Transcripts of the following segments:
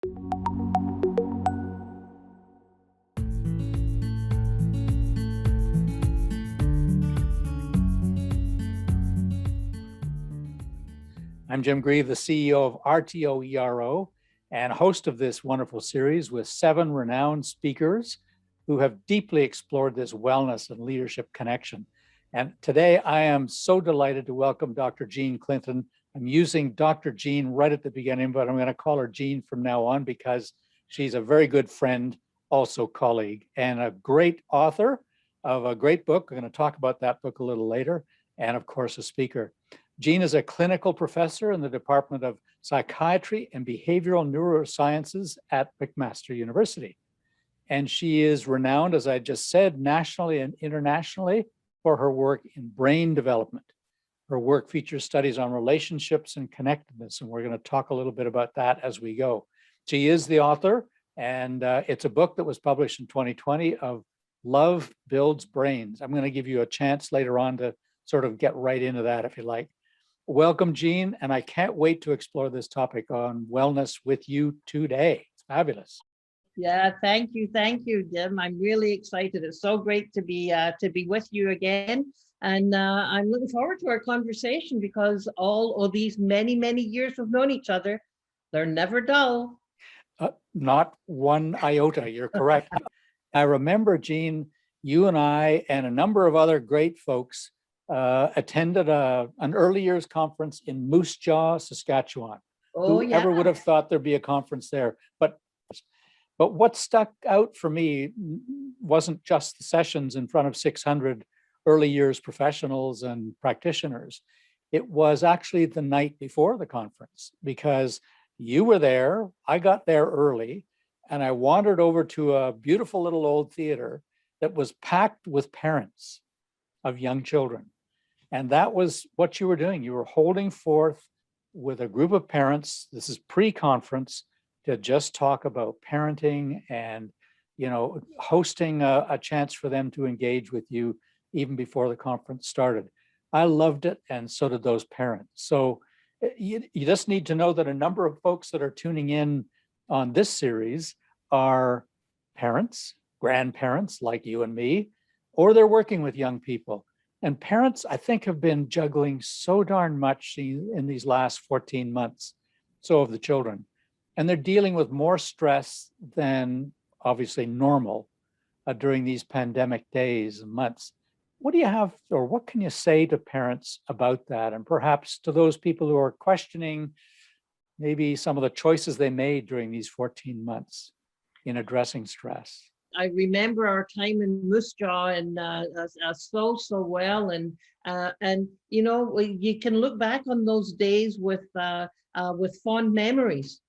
I'm Jim Grieve, the CEO of RTOERO and host of this wonderful series with 7 renowned speakers who have deeply explored this wellness and leadership connection. And today I am so delighted to welcome Dr. Jean Clinton. I'm using Dr. Jean right at the beginning, but I'm going to call her Jean from now on because she's a very good friend, also colleague, and a great author of a great book. We're going to talk about that book a little later, and of course, a speaker. Jean is a clinical professor in the Department of Psychiatry and Behavioral Neurosciences at McMaster University. And she is renowned, as I just said, nationally and internationally for her work in brain development. Her work features studies on relationships and connectedness, and we're going to talk a little bit about that as we go. She is the author, and it's a book that was published in 2020 of Love Builds Brains. I'm going to give you a chance later on to sort of get right into that if you like. Welcome, Jean, and I can't wait to explore this topic on wellness with you today. It's fabulous. Yeah, thank you, Jim. I'm really excited. It's so great to be with you again, and I'm looking forward to our conversation because all of these many years we've known each other, they're never dull. Not one iota. You're correct. I remember, Jean, you and I and a number of other great folks attended an early years conference in Moose Jaw, Saskatchewan. Whoever would have thought there'd be a conference there? But what stuck out for me wasn't just the sessions in front of 600 early years professionals and practitioners. It was actually the night before the conference, because you were there, I got there early, and I wandered over to a beautiful little old theater that was packed with parents of young children. And that was what you were doing. You were holding forth with a group of parents. This is pre-conference, to just talk about parenting and, hosting a chance for them to engage with you even before the conference started. I loved it, and so did those parents. So you just need to know that a number of folks that are tuning in on this series are parents, grandparents like you and me, or they're working with young people. And parents, I think, have been juggling so darn much in these last 14 months. So have the children. And they're dealing with more stress than obviously normal during these pandemic days and months. What do you have, or what can you say to parents about that? And perhaps to those people who are questioning maybe some of the choices they made during these 14 months in addressing stress? I remember our time in Moose Jaw and so well, and you can look back on those days with fond memories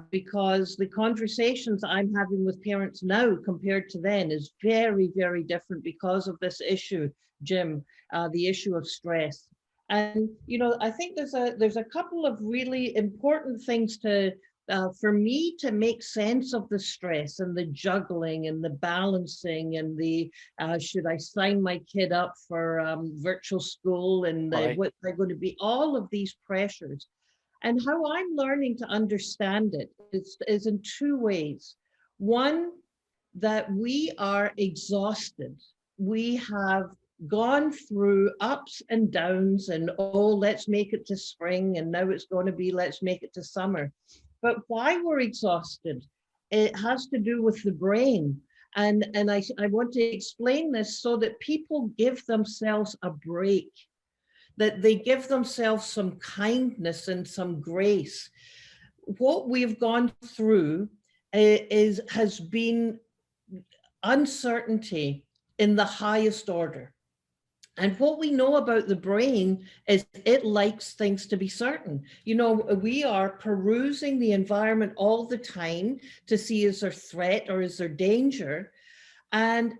because the conversations I'm having with parents now compared to then is very different because of this issue, Jim, the issue of stress. And I think there's a couple of really important things for me to make sense of the stress and the juggling and the balancing and the should I sign my kid up for virtual school and what they're going to be, all of these pressures. And how I'm learning to understand it is in 2 ways. One, that we are exhausted. We have gone through ups and downs and, let's make it to spring, and now it's going to be, let's make it to summer. But why we're exhausted, it has to do with the brain. And I want to explain this so that people give themselves a break, that they give themselves some kindness and some grace. What we've gone through has been uncertainty in the highest order. And what we know about the brain is it likes things to be certain. We are perusing the environment all the time to see, is there threat or is there danger? And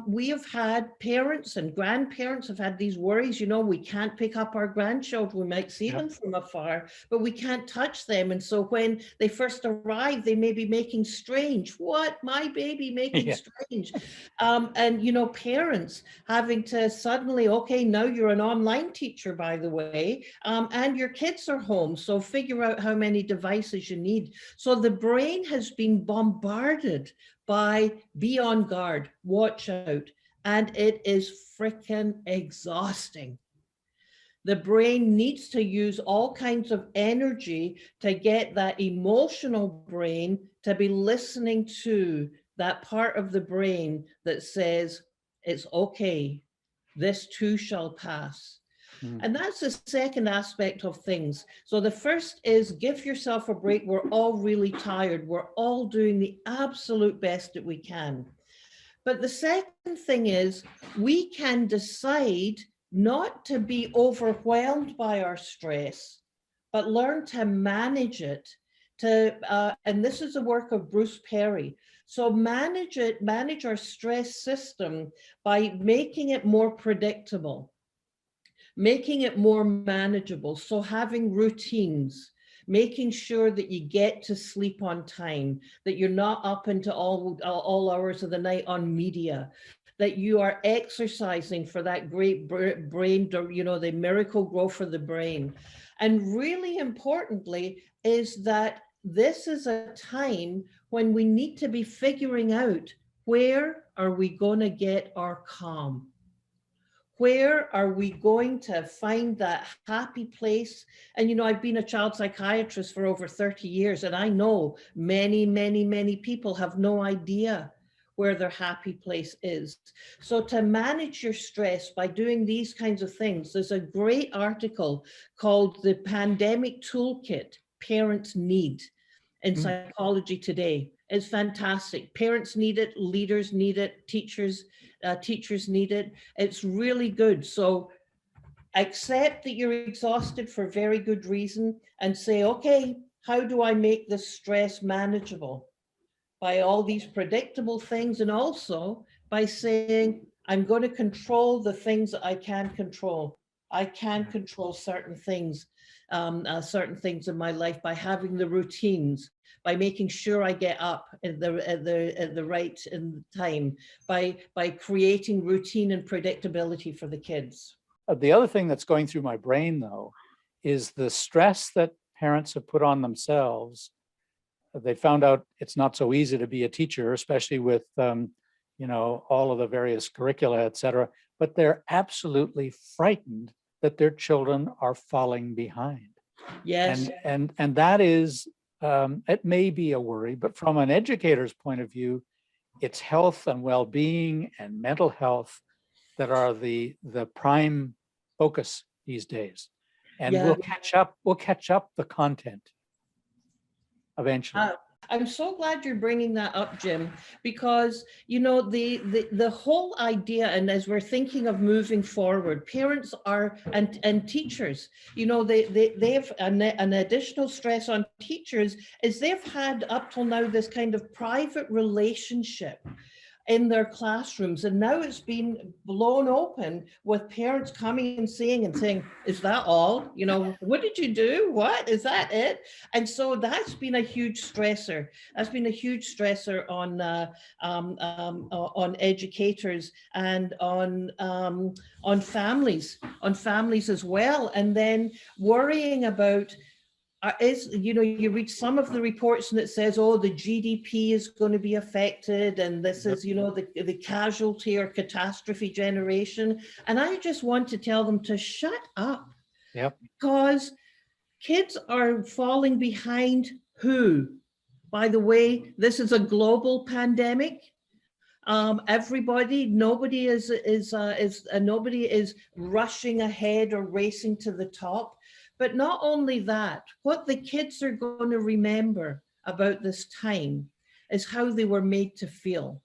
we have had parents and grandparents have had these worries, you know, we can't pick up our grandchildren, we might see them from afar, but we can't touch them. And so when they first arrive, they may be making strange, what, my baby making strange? And, you know, parents having to suddenly, okay, now you're an online teacher, by the way, and your kids are home. So figure out how many devices you need. So the brain has been bombarded by be on guard, watch out, and it is freaking exhausting. The brain needs to use all kinds of energy to get that emotional brain to be listening to that part of the brain that says, it's okay, this too shall pass. And that's the second aspect of things. So the first is give yourself a break. We're all really tired. We're all doing the absolute best that we can. But the second thing is we can decide not to be overwhelmed by our stress, but learn to manage it. And this is the work of Bruce Perry. So manage it, manage our stress system by making it more predictable, making it more manageable. So having routines, making sure that you get to sleep on time, that you're not up into all hours of the night on media, that you are exercising for that great brain, you know, the miracle growth for the brain. And really importantly is that this is a time when we need to be figuring out, where are we going to get our calm? Where are we going to find that happy place? And, you know, I've been a child psychiatrist for over 30 years, and I know many, many, many people have no idea where their happy place is. So to manage your stress by doing these kinds of things, there's a great article called The Pandemic Toolkit Parents Need in Psychology Today. It's fantastic. Parents need it, leaders need it, teachers need it. It's really good. So accept that you're exhausted for very good reason and say, okay, how do I make this stress manageable? By all these predictable things, and also by saying, I'm going to control the things that I can control. I can control certain things in my life by having the routines, by making sure I get up at the right time, by creating routine and predictability for the kids. The other thing that's going through my brain, though, is the stress that parents have put on themselves. They found out it's not so easy to be a teacher, especially with, you know, all of the various curricula, et cetera, but they're absolutely frightened that their children are falling behind. Yes. And that is, it may be a worry, but from an educator's point of view, it's health and well-being and mental health that are the prime focus these days. And we'll catch up the content eventually. I'm so glad you're bringing that up, Jim, because, you know, the whole idea, and as we're thinking of moving forward, parents are, and teachers, you know, they have an additional stress on teachers is they've had up till now this kind of private relationship in their classrooms, and now it's been blown open with parents coming and saying, is that all? You know, what did you do? What is that it? And so that's been a huge stressor. That's been a huge stressor on educators and on families as well. And then worrying about you know, you read some of the reports and it says, oh, the GDP is going to be affected, and this is, you know, the casualty or catastrophe generation. And I just want to tell them to shut up. Yep. Because kids are falling behind who? By the way, this is a global pandemic. Nobody is rushing ahead or racing to the top. But not only that, what the kids are going to remember about this time is how they were made to feel.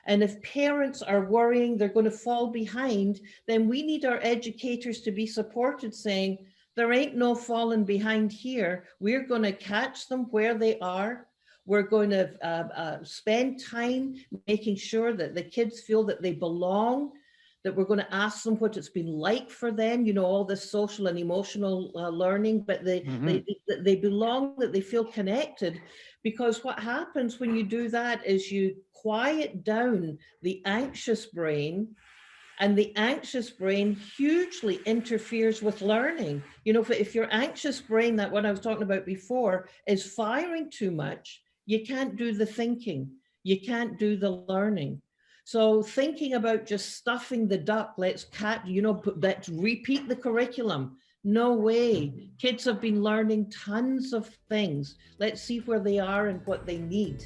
And if parents are worrying they're going to fall behind, then we need our educators to be supported, saying, there ain't no falling behind here. We're going to catch them where they are. We're going to spend time making sure that the kids feel that they belong, that we're going to ask them what it's been like for them, all this social and emotional learning, but they belong, that they feel connected. Because what happens when you do that is you quiet down the anxious brain, and the anxious brain hugely interferes with learning. If your anxious brain, that what I was talking about before, is firing too much, you can't do the thinking, you can't do the learning. So thinking about just stuffing the duck, let's repeat the curriculum. No way. Kids have been learning tons of things. Let's see where they are and what they need.